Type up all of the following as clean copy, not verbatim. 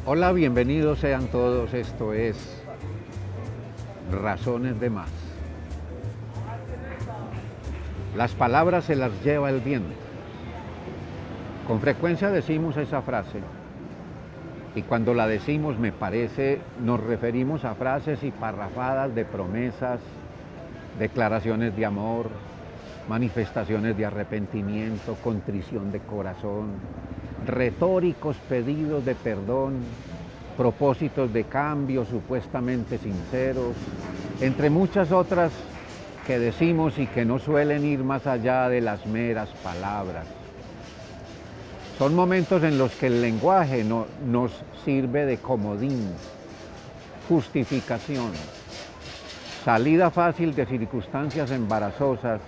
Hola, bienvenidos sean todos, esto es Razones de Más. Las palabras se las lleva el viento. Con frecuencia decimos esa frase y cuando la decimos me parece nos referimos a frases y parrafadas de promesas, declaraciones de amor, manifestaciones de arrepentimiento, contrición de corazón, retóricos pedidos de perdón, propósitos de cambio supuestamente sinceros, entre muchas otras que decimos y que no suelen ir más allá de las meras palabras. Son momentos en los que el lenguaje nos sirve de comodín, justificación, salida fácil de circunstancias embarazosas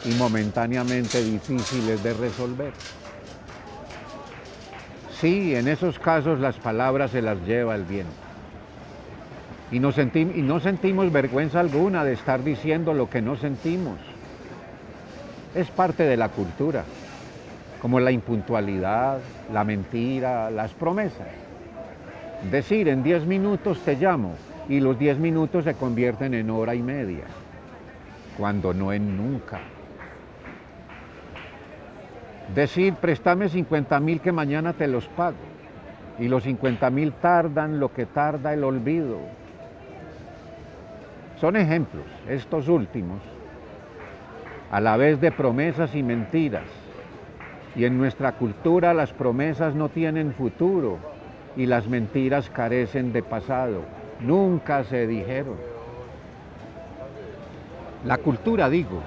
y momentáneamente difíciles de resolver. Sí, en esos casos las palabras se las lleva el viento. Y no sentimos vergüenza alguna de estar diciendo lo que no sentimos. Es parte de la cultura, como la impuntualidad, la mentira, las promesas. Decir en 10 minutos te llamo y los 10 minutos se convierten en hora y media, cuando no en nunca. Decir, préstame 50.000 que mañana te los pago. Y los 50.000 tardan lo que tarda el olvido. Son ejemplos, estos últimos, a la vez de promesas y mentiras. Y en nuestra cultura las promesas no tienen futuro y las mentiras carecen de pasado. Nunca se dijeron. La cultura, digo,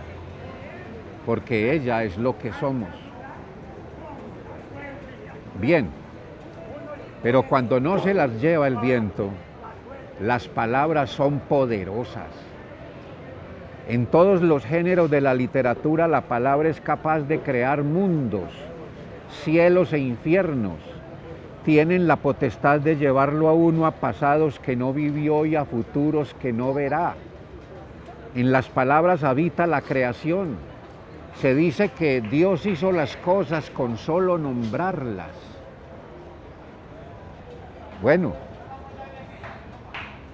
porque ella es lo que somos. Bien, pero cuando no se las lleva el viento, las palabras son poderosas. En todos los géneros de la literatura la palabra es capaz de crear mundos, cielos e infiernos. Tienen la potestad de llevarlo a uno a pasados que no vivió y a futuros que no verá. En las palabras habita la creación. Se dice que Dios hizo las cosas con solo nombrarlas. Bueno,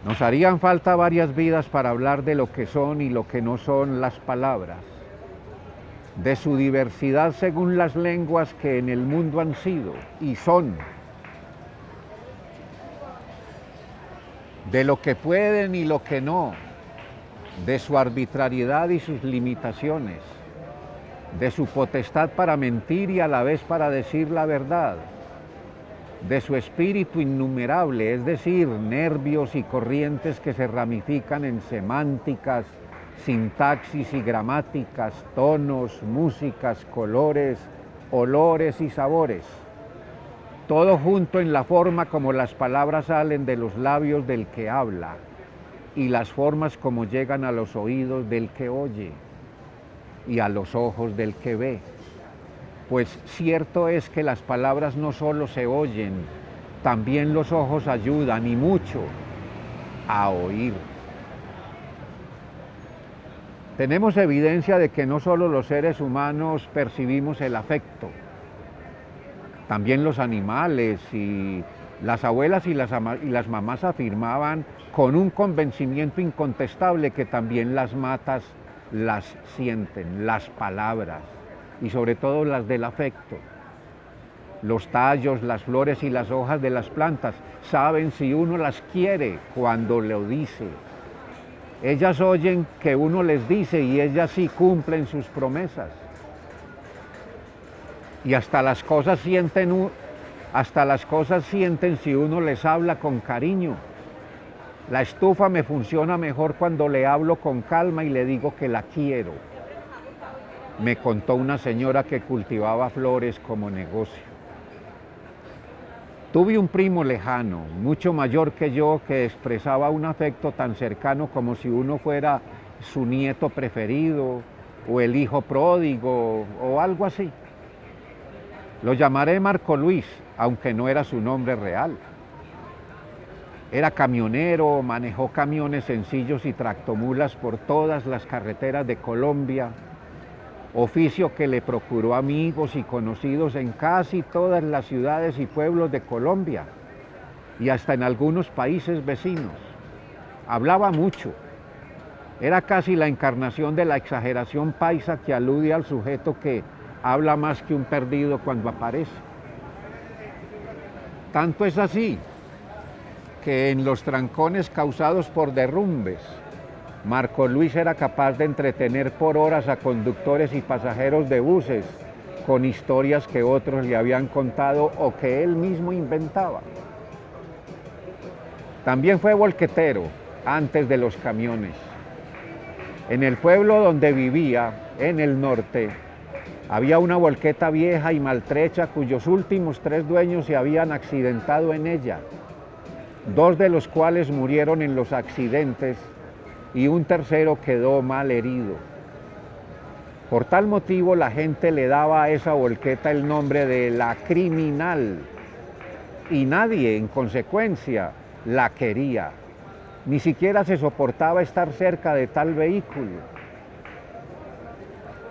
nos harían falta varias vidas para hablar de lo que son y lo que no son las palabras, de su diversidad según las lenguas que en el mundo han sido y son, de lo que pueden y lo que no, de su arbitrariedad y sus limitaciones, de su potestad para mentir y a la vez para decir la verdad, de su espíritu innumerable, es decir, nervios y corrientes que se ramifican en semánticas, sintaxis y gramáticas, tonos, músicas, colores, olores y sabores. Todo junto en la forma como las palabras salen de los labios del que habla y las formas como llegan a los oídos del que oye y a los ojos del que ve. Pues cierto es que las palabras no solo se oyen, también los ojos ayudan y mucho a oír. Tenemos evidencia de que no solo los seres humanos percibimos el afecto, también los animales, y las abuelas y las mamás afirmaban con un convencimiento incontestable que también las matas las sienten, las palabras, y sobre todo las del afecto. Los tallos, las flores y las hojas de las plantas saben si uno las quiere cuando lo dice. Ellas oyen que uno les dice y ellas sí cumplen sus promesas. Y hasta las cosas sienten si uno les habla con cariño. La estufa me funciona mejor cuando le hablo con calma y le digo que la quiero. Me contó una señora que cultivaba flores como negocio. Tuve un primo lejano, mucho mayor que yo, que expresaba un afecto tan cercano como si uno fuera su nieto preferido o el hijo pródigo o algo así. Lo llamaré Marco Luis, aunque no era su nombre real. Era camionero, manejó camiones sencillos y tractomulas por todas las carreteras de Colombia, oficio que le procuró amigos y conocidos en casi todas las ciudades y pueblos de Colombia. y hasta en algunos países vecinos. Hablaba mucho. Era casi la encarnación de la exageración paisa que alude al sujeto que habla más que un perdido cuando aparece. Tanto es así que en los trancones causados por derrumbes, Marco Luis era capaz de entretener por horas a conductores y pasajeros de buses con historias que otros le habían contado o que él mismo inventaba. También fue volquetero antes de los camiones. En el pueblo donde vivía, en el norte, había una volqueta vieja y maltrecha cuyos últimos 3 dueños se habían accidentado en ella, 2 de los cuales murieron en los accidentes y un tercero quedó mal herido. Por tal motivo la gente le daba a esa volqueta el nombre de la Criminal y nadie, en consecuencia, la quería. Ni siquiera se soportaba estar cerca de tal vehículo.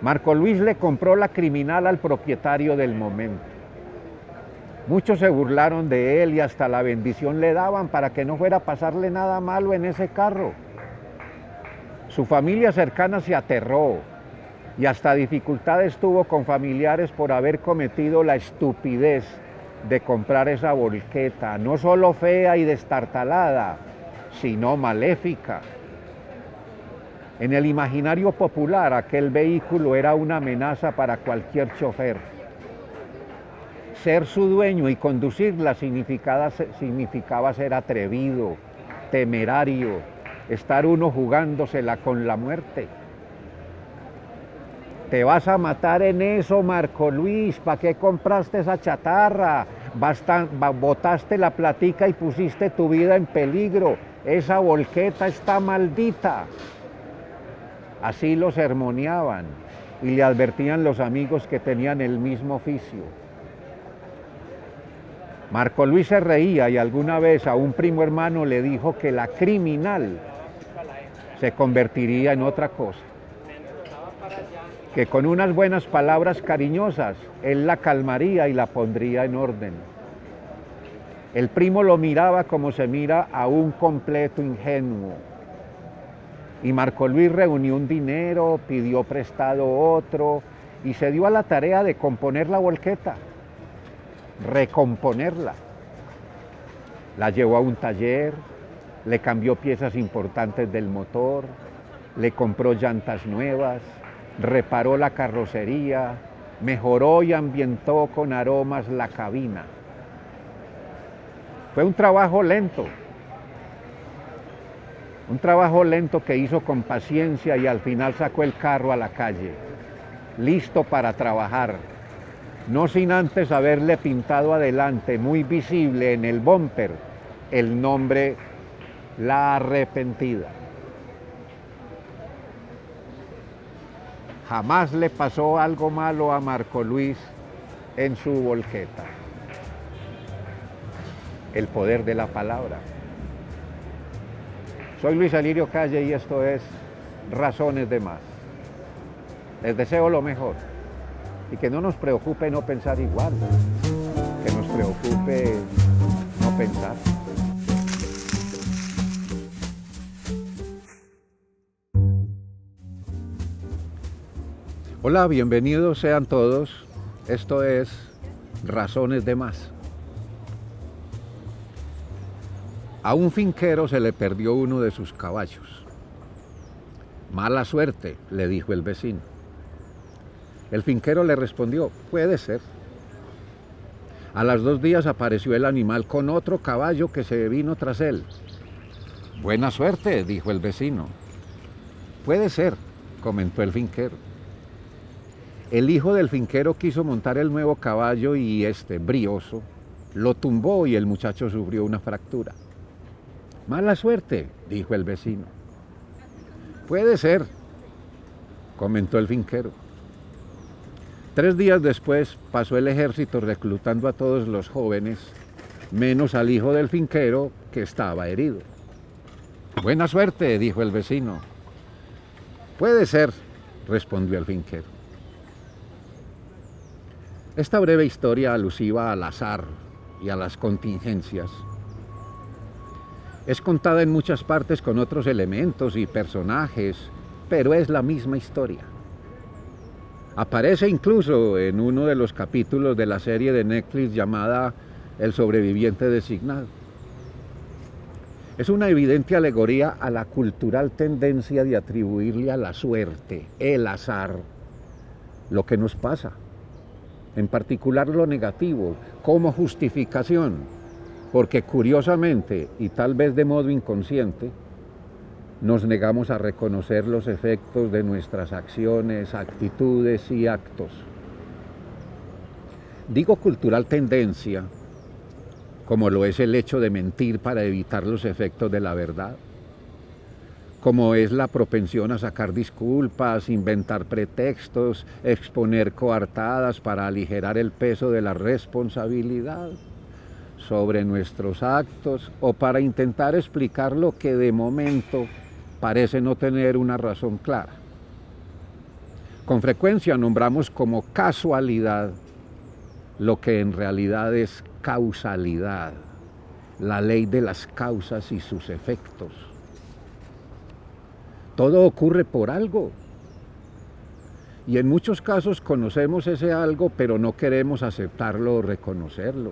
Marco Luis le compró la Criminal al propietario del momento. Muchos se burlaron de él y hasta la bendición le daban para que no fuera a pasarle nada malo en ese carro. Su familia cercana se aterró y hasta dificultades tuvo con familiares por haber cometido la estupidez de comprar esa volqueta, no solo fea y destartalada, sino maléfica. En el imaginario popular, aquel vehículo era una amenaza para cualquier chofer. Ser su dueño y conducirla significaba ser atrevido, temerario, estar uno jugándosela con la muerte. Te vas a matar en eso, Marco Luis, ¿para qué compraste esa chatarra? Botaste la platica y pusiste tu vida en peligro. Esa volqueta está maldita. Así lo sermoneaban y le advertían los amigos que tenían el mismo oficio. Marco Luis se reía y alguna vez a un primo hermano le dijo que la Criminal se convertiría en otra cosa, que con unas buenas palabras cariñosas él la calmaría y la pondría en orden. El primo lo miraba como se mira a un completo ingenuo. Y Marco Luis reunió un dinero, pidió prestado otro y se dio a la tarea de componer la volqueta, recomponerla. La llevó a un taller, le cambió piezas importantes del motor, le compró llantas nuevas, reparó la carrocería, mejoró y ambientó con aromas la cabina. Fue un trabajo lento que hizo con paciencia y al final sacó el carro a la calle, listo para trabajar, no sin antes haberle pintado adelante, muy visible en el bumper, el nombre La Arrepentida. Jamás le pasó algo malo a Marco Luis en su volqueta. El poder de la palabra. Soy Luis Alirio Calle y esto es Razones de Más. Les deseo lo mejor y que no nos preocupe no pensar igual, que nos preocupe no pensar. Hola, bienvenidos sean todos. Esto es Razones de Más. A un finquero se le perdió uno de sus caballos. Mala suerte, le dijo el vecino. El finquero le respondió, puede ser. A los 2 días apareció el animal con otro caballo que se vino tras él. Buena suerte, dijo el vecino. Puede ser, comentó el finquero. El hijo del finquero quiso montar el nuevo caballo y brioso, lo tumbó y el muchacho sufrió una fractura. Mala suerte, dijo el vecino. Puede ser, comentó el finquero. 3 días después pasó el ejército reclutando a todos los jóvenes, menos al hijo del finquero que estaba herido. Buena suerte, dijo el vecino. Puede ser, respondió el finquero. Esta breve historia alusiva al azar y a las contingencias Es contada en muchas partes con otros elementos y personajes, pero es la misma historia. Aparece incluso en uno de los capítulos de la serie de Netflix llamada El sobreviviente designado. Es una evidente alegoría a la cultural tendencia de atribuirle a la suerte, el azar, lo que nos pasa, en particular lo negativo, como justificación, porque curiosamente, y tal vez de modo inconsciente, nos negamos a reconocer los efectos de nuestras acciones, actitudes y actos. Digo cultural tendencia, como lo es el hecho de mentir para evitar los efectos de la verdad, como es la propensión a sacar disculpas, inventar pretextos, exponer coartadas para aligerar el peso de la responsabilidad sobre nuestros actos o para intentar explicar lo que de momento parece no tener una razón clara. Con frecuencia nombramos como casualidad lo que en realidad es causalidad, la ley de las causas y sus efectos. Todo ocurre por algo. Y en muchos casos conocemos ese algo, pero no queremos aceptarlo o reconocerlo.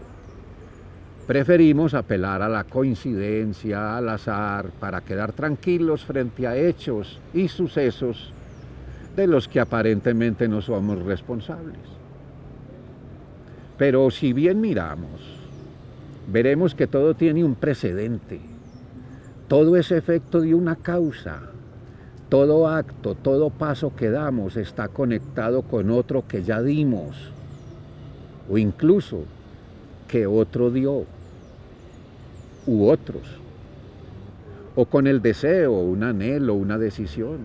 Preferimos apelar a la coincidencia, al azar, para quedar tranquilos frente a hechos y sucesos de los que aparentemente no somos responsables. Pero si bien miramos, veremos que todo tiene un precedente. Todo es efecto de una causa. Todo acto, todo paso que damos está conectado con otro que ya dimos, o incluso que otro dio, u otros, o con el deseo, un anhelo, una decisión.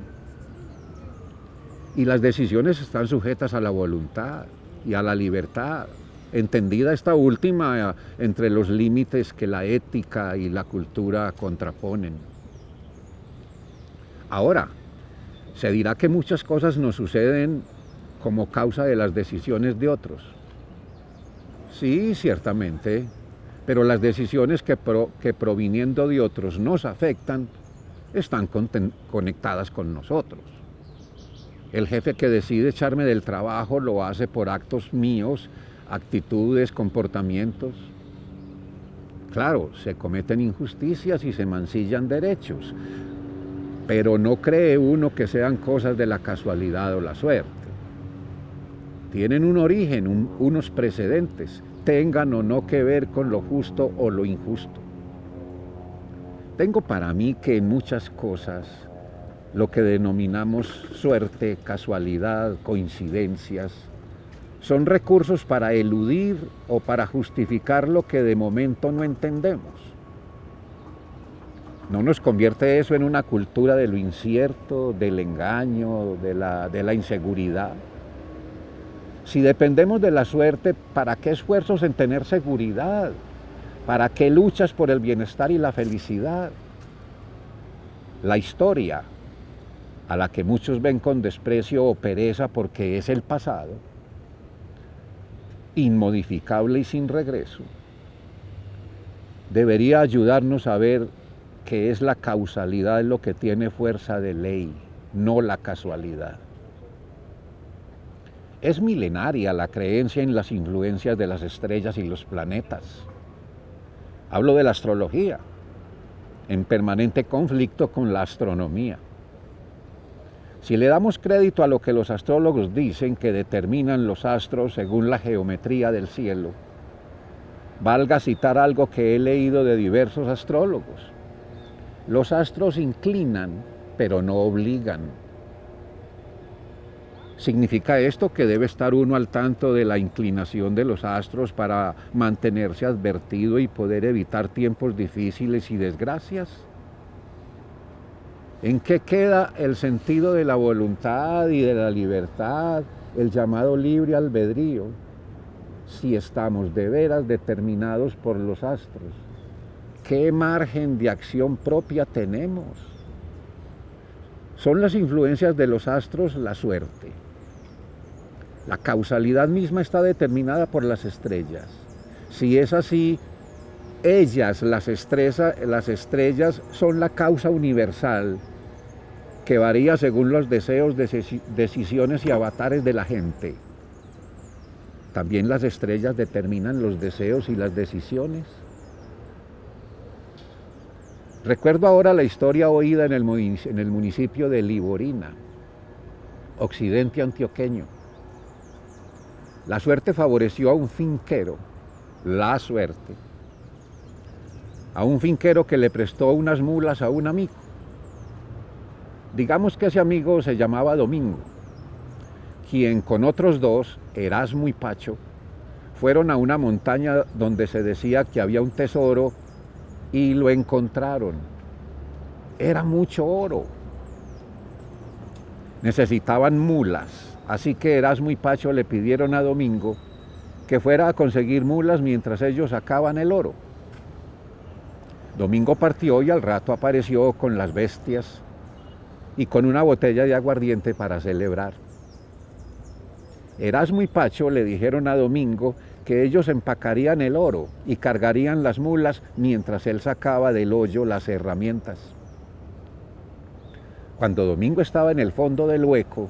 Y las decisiones están sujetas a la voluntad y a la libertad, entendida esta última entre los límites que la ética y la cultura contraponen. Ahora, se dirá que muchas cosas nos suceden como causa de las decisiones de otros. Sí, ciertamente, pero las decisiones que proviniendo de otros nos afectan están conectadas con nosotros. El jefe que decide echarme del trabajo lo hace por actos míos, actitudes, comportamientos. Claro, se cometen injusticias y se mancillan derechos, pero no cree uno que sean cosas de la casualidad o la suerte. Tienen un origen, unos precedentes, tengan o no que ver con lo justo o lo injusto. Tengo para mí que en muchas cosas, lo que denominamos suerte, casualidad, coincidencias, son recursos para eludir o para justificar lo que de momento no entendemos. ¿No nos convierte eso en una cultura de lo incierto, del engaño, de la inseguridad? Si dependemos de la suerte, ¿para qué esfuerzos en tener seguridad? ¿Para qué luchas por el bienestar y la felicidad? La historia, a la que muchos ven con desprecio o pereza porque es el pasado, inmodificable y sin regreso, debería ayudarnos a ver que es la causalidad lo que tiene fuerza de ley, no la casualidad. Es milenaria la creencia en las influencias de las estrellas y los planetas. Hablo de la astrología, en permanente conflicto con la astronomía. Si le damos crédito a lo que los astrólogos dicen que determinan los astros según la geometría del cielo, valga citar algo que he leído de diversos astrólogos. Los astros inclinan, pero no obligan. ¿Significa esto que debe estar uno al tanto de la inclinación de los astros para mantenerse advertido y poder evitar tiempos difíciles y desgracias? ¿En qué queda el sentido de la voluntad y de la libertad, el llamado libre albedrío, si estamos de veras determinados por los astros? ¿Qué margen de acción propia tenemos? ¿Son las influencias de los astros la suerte? La causalidad misma está determinada por las estrellas. Si es así, Ellas, las estrellas, son la causa universal que varía según los deseos, decisiones y avatares de la gente. También las estrellas determinan los deseos y las decisiones. Recuerdo ahora la historia oída en el municipio de Liborina, occidente antioqueño. La suerte favoreció a un finquero, a un finquero que le prestó unas mulas a un amigo. Digamos que ese amigo se llamaba Domingo, quien con otros dos, Erasmo y Pacho, fueron a una montaña donde se decía que había un tesoro y lo encontraron. Era mucho oro. Necesitaban mulas, así que Erasmo y Pacho le pidieron a Domingo que fuera a conseguir mulas mientras ellos sacaban el oro. Domingo partió y al rato apareció con las bestias y con una botella de aguardiente para celebrar. Erasmo y Pacho le dijeron a Domingo que ellos empacarían el oro y cargarían las mulas mientras él sacaba del hoyo las herramientas. Cuando Domingo estaba en el fondo del hueco,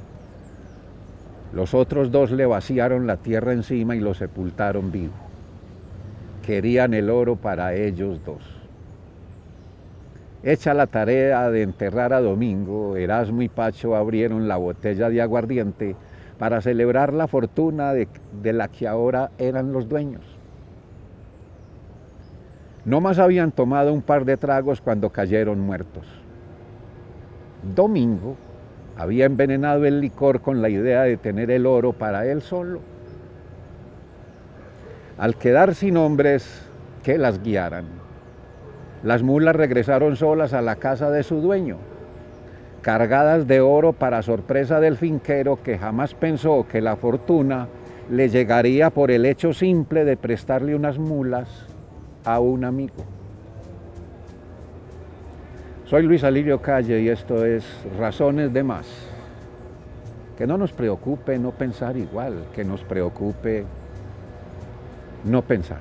los otros dos le vaciaron la tierra encima y lo sepultaron vivo. Querían el oro para ellos dos. Hecha la tarea de enterrar a Domingo, Erasmo y Pacho abrieron la botella de aguardiente para celebrar la fortuna de la que ahora eran los dueños. No más habían tomado un par de tragos cuando cayeron muertos. Domingo había envenenado el licor con la idea de tener el oro para él solo. Al quedar sin hombres que las guiaran, las mulas regresaron solas a la casa de su dueño, cargadas de oro para sorpresa del finquero, que jamás pensó que la fortuna le llegaría por el hecho simple de prestarle unas mulas a un amigo. Soy Luis Alirio Calle y esto es Razones de Más. Que no nos preocupe no pensar igual, que nos preocupe no pensar.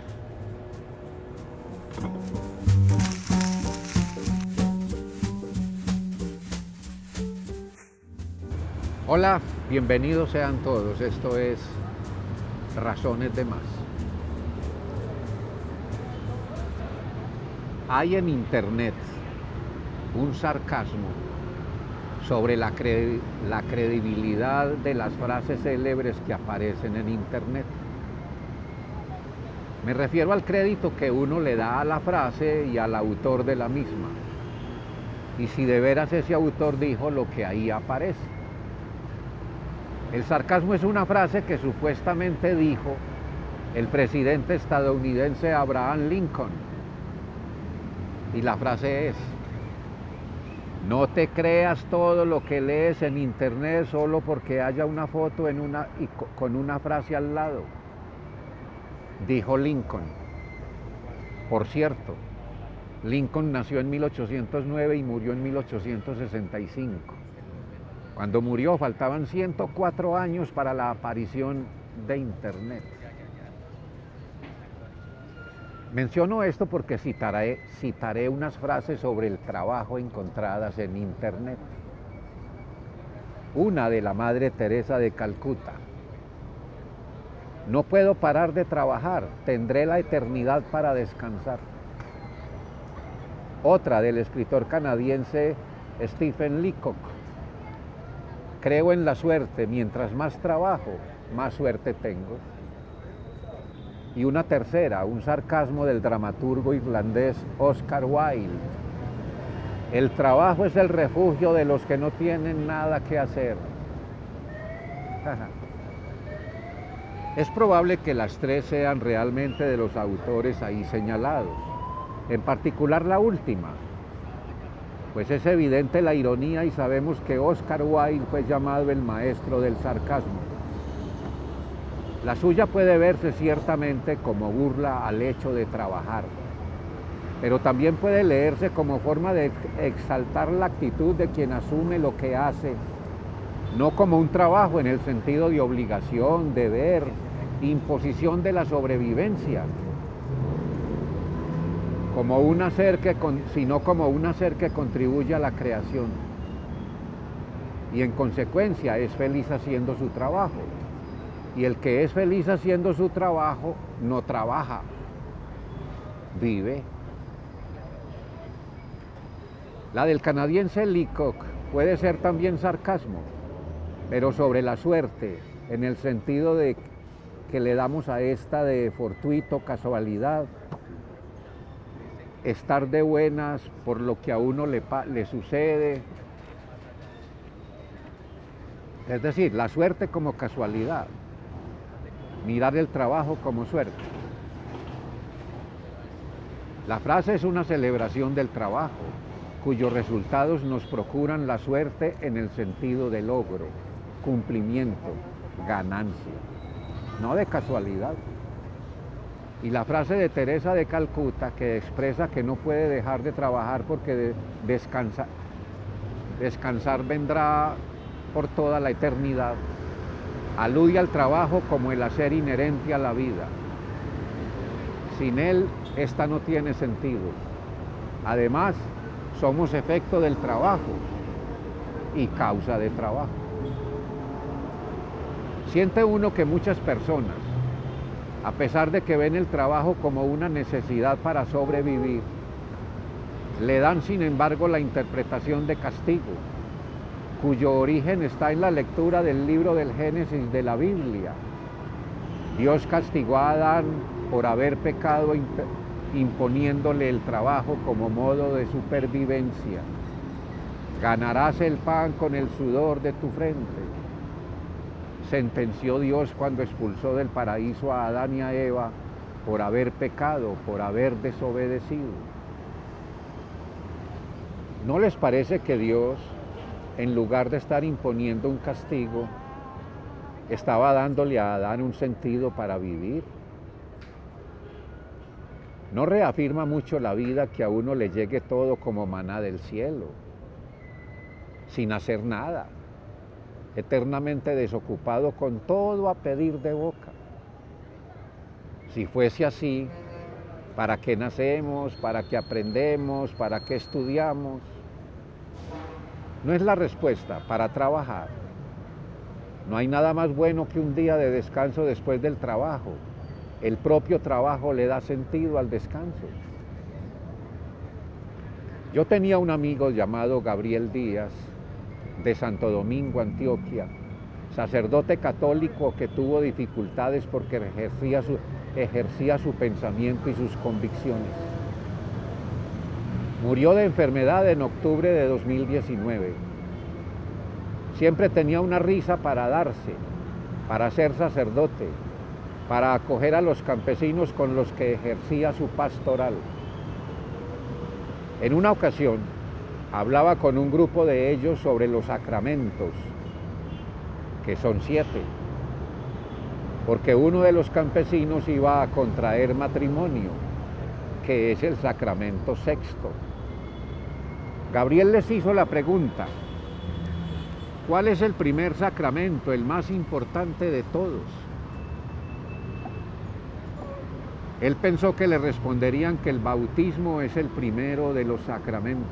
Hola, bienvenidos sean todos. Esto es Razones de Más. Hay en internet un sarcasmo sobre la credibilidad de las frases célebres que aparecen en internet. Me refiero al crédito que uno le da a la frase y al autor de la misma, y si de veras ese autor dijo lo que ahí aparece. El sarcasmo es una frase que supuestamente dijo el presidente estadounidense Abraham Lincoln, y la frase es: no te creas todo lo que lees en internet solo porque haya una foto con una frase al lado. Dijo Lincoln. Por cierto, Lincoln nació en 1809 y murió en 1865. Cuando murió faltaban 104 años para la aparición de internet. Menciono esto porque citaré unas frases sobre el trabajo encontradas en internet. Una de la Madre Teresa de Calcuta: no puedo parar de trabajar, tendré la eternidad para descansar. Otra del escritor canadiense Stephen Leacock: creo en la suerte, mientras más trabajo, más suerte tengo. Y una tercera, un sarcasmo del dramaturgo irlandés Oscar Wilde: el trabajo es el refugio de los que no tienen nada que hacer. Es probable que las tres sean realmente de los autores ahí señalados, en particular la última, pues es evidente la ironía y sabemos que Oscar Wilde fue llamado el maestro del sarcasmo. La suya puede verse ciertamente como burla al hecho de trabajar, pero también puede leerse como forma de exaltar la actitud de quien asume lo que hace, no como un trabajo en el sentido de obligación, deber, imposición de la sobrevivencia. sino como un ser que contribuye a la creación. Y en consecuencia es feliz haciendo su trabajo. Y el que es feliz haciendo su trabajo no trabaja, vive. La del canadiense Leacock puede ser también sarcasmo, pero sobre la suerte, en el sentido de que le damos a esta de fortuito, casualidad, estar de buenas por lo que a uno le sucede. Es decir, la suerte como casualidad, mirar el trabajo como suerte. La frase es una celebración del trabajo, cuyos resultados nos procuran la suerte en el sentido de logro, cumplimiento, ganancia, no de casualidad. Y la frase de Teresa de Calcuta, que expresa que no puede dejar de trabajar porque descansar vendrá por toda la eternidad, alude al trabajo como el hacer inherente a la vida. Sin él, esta no tiene sentido. Además, somos efecto del trabajo y causa de trabajo. Siente uno que muchas personas, a pesar de que ven el trabajo como una necesidad para sobrevivir, le dan sin embargo la interpretación de castigo, cuyo origen está en la lectura del libro del Génesis de la Biblia. Dios castigó a Adán por haber pecado imponiéndole el trabajo como modo de supervivencia. Ganarás el pan con el sudor de tu frente, sentenció Dios cuando expulsó del paraíso a Adán y a Eva por haber pecado, por haber desobedecido. ¿No les parece que Dios, en lugar de estar imponiendo un castigo, estaba dándole a Adán un sentido para vivir? ¿No reafirma mucho la vida que a uno le llegue todo como maná del cielo, sin hacer nada, eternamente desocupado con todo a pedir de boca? Si fuese así, ¿para qué nacemos? ¿Para qué aprendemos? ¿Para qué estudiamos? No es la respuesta, para trabajar. No hay nada más bueno que un día de descanso después del trabajo. El propio trabajo le da sentido al descanso. Yo tenía un amigo llamado Gabriel Díaz, de Santo Domingo, Antioquia, sacerdote católico que tuvo dificultades porque ejercía su pensamiento y sus convicciones. Murió de enfermedad en octubre de 2019. Siempre tenía una risa para darse, para ser sacerdote, para acoger a los campesinos con los que ejercía su pastoral. En una ocasión, hablaba con un grupo de ellos sobre los sacramentos, que son 7, porque uno de los campesinos iba a contraer matrimonio, que es el sacramento sexto. Gabriel les hizo la pregunta: ¿cuál es el primer sacramento, el más importante de todos? Él pensó que le responderían que el bautismo es el primero de los sacramentos.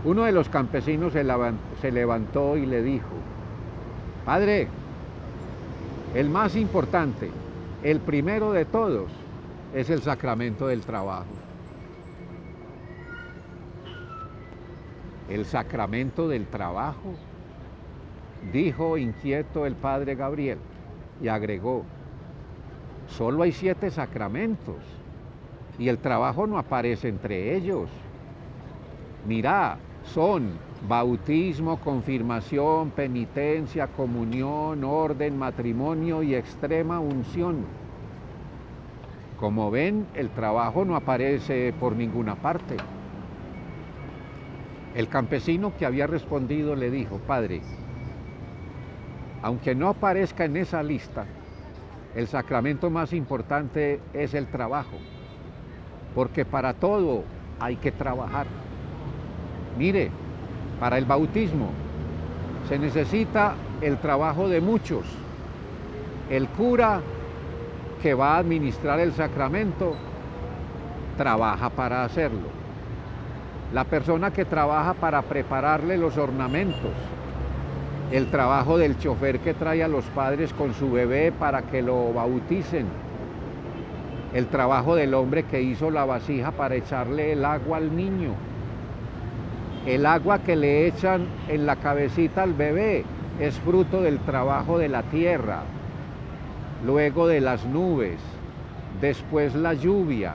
Uno de los campesinos se levantó y le dijo: Padre, el más importante, el primero de todos, es el sacramento del trabajo. El sacramento del trabajo, dijo inquieto el padre Gabriel, y agregó: solo hay 7 sacramentos y el trabajo no aparece entre ellos. Mirá, son bautismo, confirmación, penitencia, comunión, orden, matrimonio y extrema unción. Como ven, el trabajo no aparece por ninguna parte. El campesino que había respondido le dijo: Padre, aunque no aparezca en esa lista, el sacramento más importante es el trabajo, porque para todo hay que trabajar. Mire, para el bautismo se necesita el trabajo de muchos. El cura que va a administrar el sacramento trabaja para hacerlo. La persona que trabaja para prepararle los ornamentos, el trabajo del chofer que trae a los padres con su bebé para que lo bauticen, el trabajo del hombre que hizo la vasija para echarle el agua al niño, el agua que le echan en la cabecita al bebé es fruto del trabajo de la tierra, luego de las nubes, después la lluvia,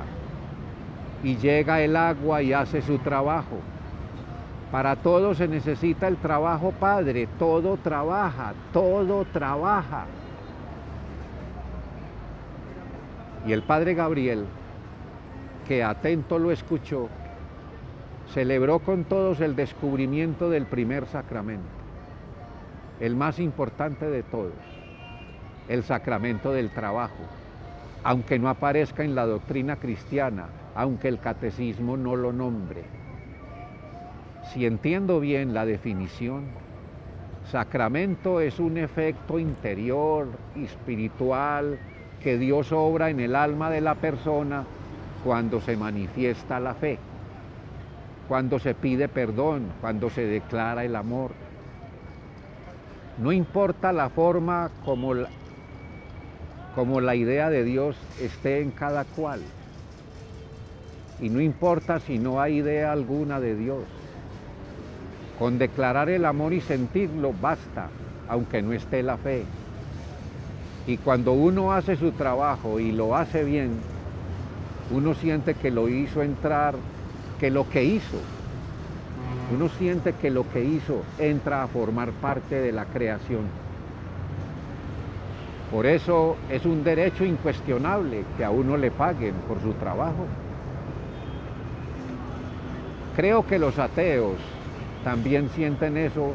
y llega el agua y hace su trabajo. Para todo se necesita el trabajo, Padre, todo trabaja, todo trabaja. Y el Padre Gabriel, que atento lo escuchó, celebró con todos el descubrimiento del primer sacramento, el más importante de todos, el sacramento del trabajo, aunque no aparezca en la doctrina cristiana, aunque el catecismo no lo nombre. Si entiendo bien la definición, sacramento es un efecto interior, espiritual, que Dios obra en el alma de la persona cuando se manifiesta la fe, cuando se pide perdón, cuando se declara el amor. No importa la forma como la idea de Dios esté en cada cual. Y no importa si no hay idea alguna de Dios. Con declarar el amor y sentirlo basta, aunque no esté la fe. Y cuando uno hace su trabajo y lo hace bien, uno siente que lo hizo entrar, que lo que hizo, uno siente que lo que hizo entra a formar parte de la creación. Por eso es un derecho incuestionable que a uno le paguen por su trabajo. Creo que los ateos también sienten eso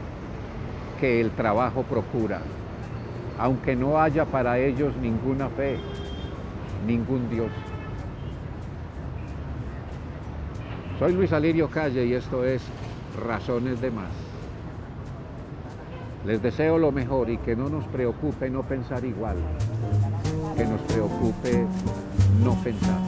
que el trabajo procura, aunque no haya para ellos ninguna fe, ningún Dios. Soy Luis Alirio Calle y esto es Razones de Más. Les deseo lo mejor y que no nos preocupe no pensar igual, que nos preocupe no pensar.